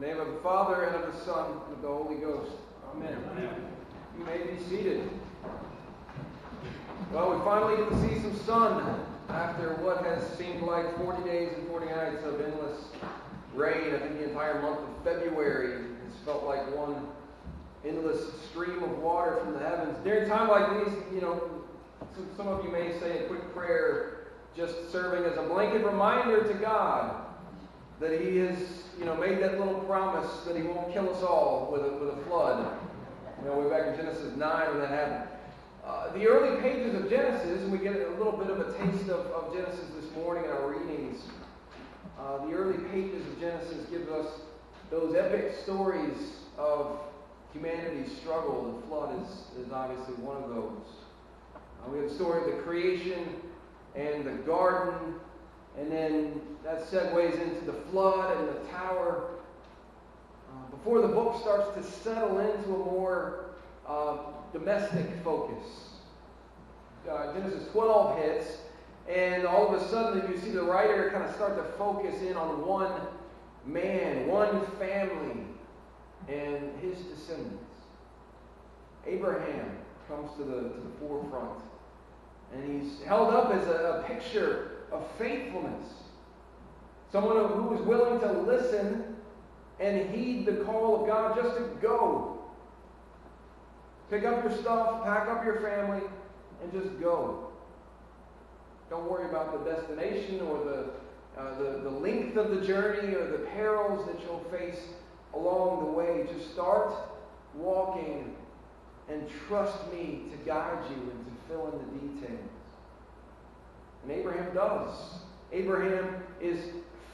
In the name of the Father, and of the Son, and of the Holy Ghost. Amen. Amen. You may be seated. Well, we finally get to see some sun after what has seemed like 40 days and 40 nights of endless rain. I think the entire month of February has felt like one endless stream of water from the heavens. During a time like these, some of you may say a quick prayer just serving as a blanket reminder to God that He has, made that little promise that He won't kill us all with a flood. Way back in Genesis 9 when that happened. The early pages of Genesis, and we get a little bit of a taste of Genesis this morning in our readings. The early pages of Genesis give us those epic stories of humanity's struggle. The flood is obviously one of those. We have the story of the creation and the garden, and then that segues into the flood and the tower. Before the book starts to settle into a more domestic focus. Genesis 12 hits, and all of a sudden you see the writer kind of start to focus in on one man, one family, and his descendants. Abraham comes to the forefront, and he's held up as a picture of faithfulness. Someone who was willing to listen and heed the call of God just to go. Pick up your stuff, pack up your family, and just go. Don't worry about the destination or the length of the journey or the perils that you'll face along the way. Just start walking and trust me to guide you and to fill in the details. And Abraham does. Abraham is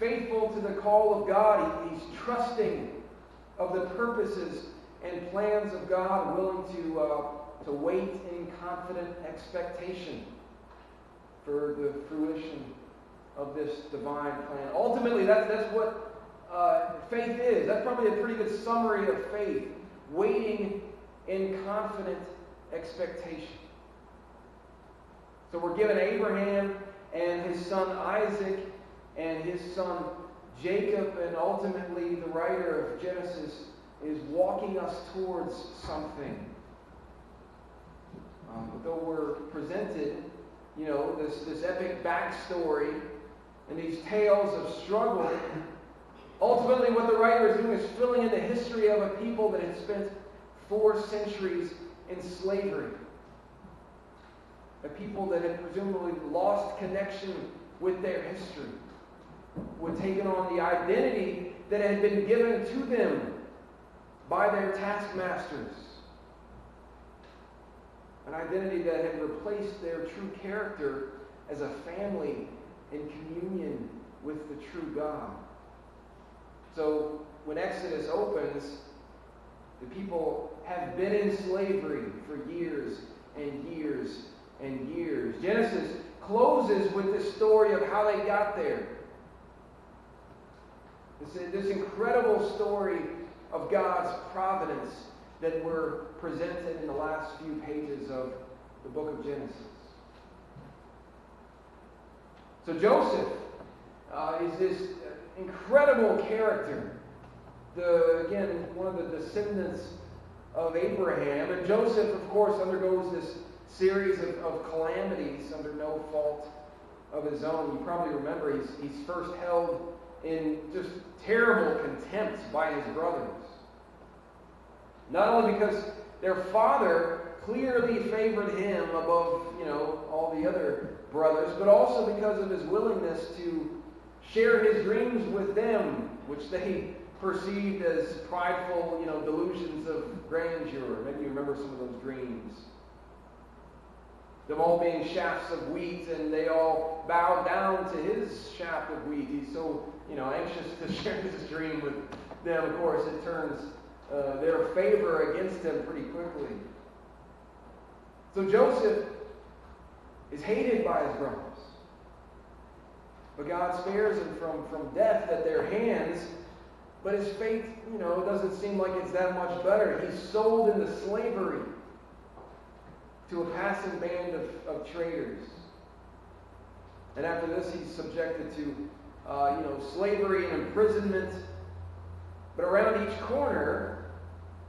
faithful to the call of God. He's trusting of the purposes and plans of God, willing to wait in confident expectation for the fruition of this divine plan. Ultimately, that's what faith is. That's probably a pretty good summary of faith. Waiting in confident expectation. So we're given Abraham and his son Isaac and his son Jacob, and ultimately the writer of Genesis is walking us towards something. Though we're presented, this epic backstory and these tales of struggle, ultimately what the writer is doing is filling in the history of a people that had spent 4 centuries in slavery. A people that had presumably lost connection with their history, who had taken on the identity that had been given to them by their taskmasters. An identity that had replaced their true character as a family in communion with the true God. So when Exodus opens, the people have been in slavery for years and years and years. Genesis closes with the story of how they got there. This incredible story of God's providence that were presented in the last few pages of the book of Genesis. So Joseph is this incredible character. Again, one of the descendants of Abraham. And Joseph, of course, undergoes this series of calamities under no fault of his own. You probably remember he's first held in just terrible contempt by his brothers. Not only because their father clearly favored him above, all the other brothers, but also because of his willingness to share his dreams with them, which they perceived as prideful, delusions of grandeur. Maybe you remember some of those dreams. Them all being shafts of wheat, and they all bowed down to his shaft of wheat. He's so, anxious to share this dream with them. Of course, it turns their favor against him pretty quickly. So Joseph is hated by his brothers. But God spares him from death at their hands. But his fate, doesn't seem like it's that much better. He's sold into slavery to a passing band of traders. And after this, he's subjected to slavery and imprisonment. But around each corner,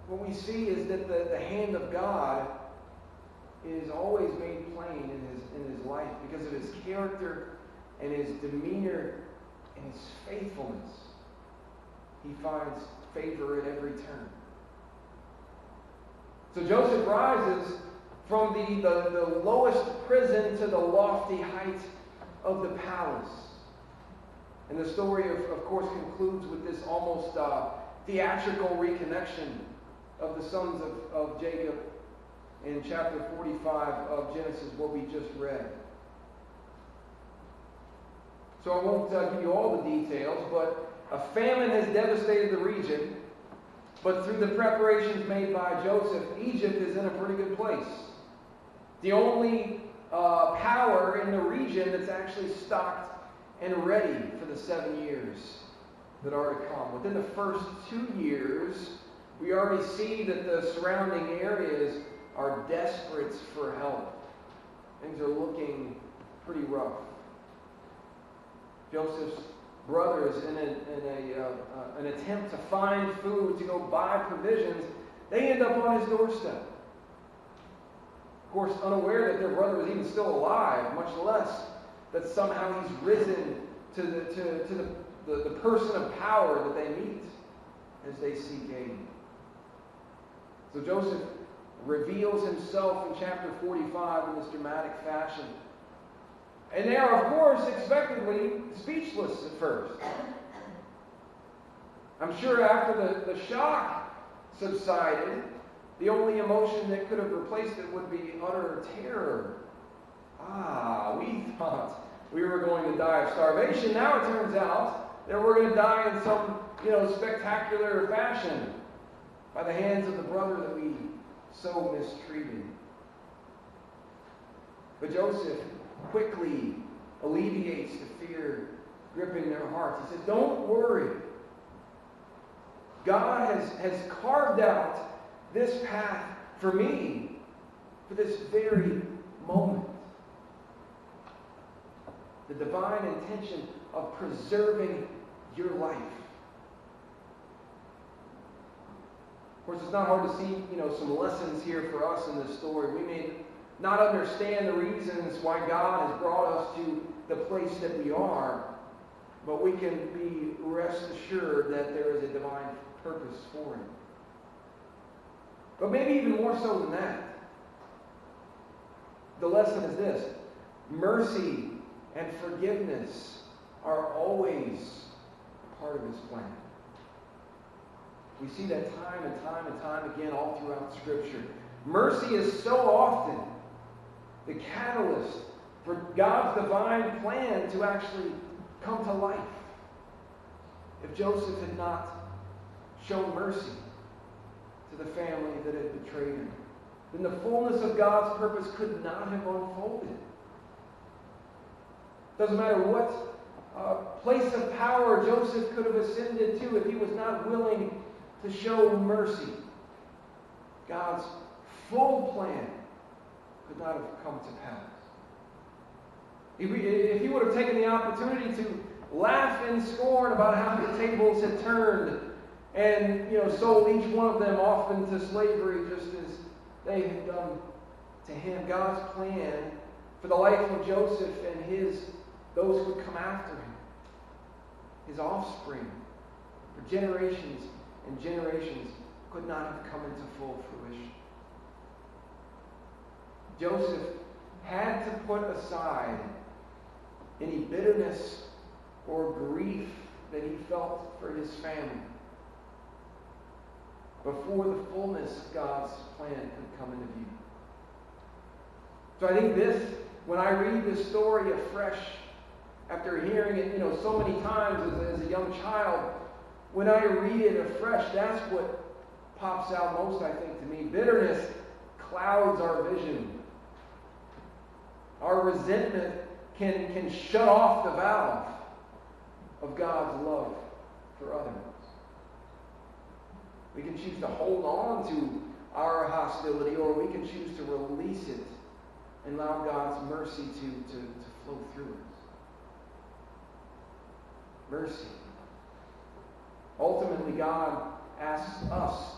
what we see is that the hand of God is always made plain in his life because of his character and his demeanor and his faithfulness. He finds favor at every turn. So Joseph rises from the lowest prison to the lofty height of the palace. And the story, of course, concludes with this almost theatrical reconnection of the sons of Jacob in chapter 45 of Genesis, what we just read. So I won't give you all the details, but a famine has devastated the region. But through the preparations made by Joseph, Egypt is in a pretty good place. The only power in the region that's actually stocked and ready for the 7 years that are to come. Within the first 2 years, we already see that the surrounding areas are desperate for help. Things are looking pretty rough. Joseph's brothers, in an attempt to find food, to go buy provisions, they end up on his doorstep. Of course, unaware that their brother was even still alive, much less that somehow he's risen to the person of power that they meet as they seek aid. So Joseph reveals himself in chapter 45 in this dramatic fashion. And they are, of course, expectedly speechless at first. I'm sure after the shock subsided, the only emotion that could have replaced it would be utter terror. We thought we were going to die of starvation. Now it turns out that we're going to die in some, spectacular fashion by the hands of the brother that we so mistreated. But Joseph quickly alleviates the fear gripping their hearts. He says, don't worry. God has carved out this path for me for this very moment. The divine intention of preserving your life. Of course, it's not hard to see, some lessons here for us in this story. We may not understand the reasons why God has brought us to the place that we are, but we can be rest assured that there is a divine purpose for it. But maybe even more so than that, the lesson is this: mercy and forgiveness are always a part of His plan. We see that time and time and time again all throughout Scripture. Mercy is so often the catalyst for God's divine plan to actually come to life. If Joseph had not shown mercy to the family that had betrayed him, then the fullness of God's purpose could not have unfolded. Doesn't matter what place of power Joseph could have ascended to, if he was not willing to show mercy, God's full plan could not have come to pass. If he would have taken the opportunity to laugh in scorn about how the tables had turned and sold each one of them off into slavery just as they had done to him, God's plan for the life of Joseph and those who would come after him, his offspring, for generations and generations, could not have come into full fruition. Joseph had to put aside any bitterness or grief that he felt for his family before the fullness of God's plan could come into view. So I think when I read this story afresh, after hearing it, so many times as a young child, when I read it afresh, that's what pops out most, I think, to me. Bitterness clouds our vision. Our resentment can shut off the valve of God's love for others. We can choose to hold on to our hostility, or we can choose to release it and allow God's mercy to flow through us. Mercy Ultimately, God asks us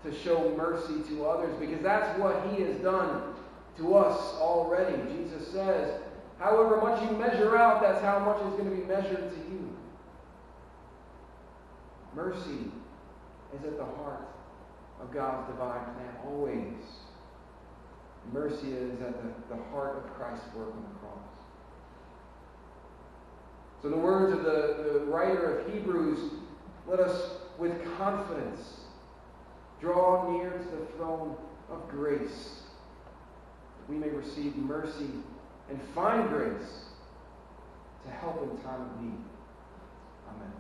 to show mercy to others because that's what He has done to us already. Jesus says, however much you measure out, that's how much is going to be measured to you. Mercy is at the heart of God's divine plan, always. Mercy is at the heart of Christ's work on the cross. So in the words of the writer of Hebrews, let us with confidence draw near to the throne of grace, that we may receive mercy and find grace to help in time of need. Amen.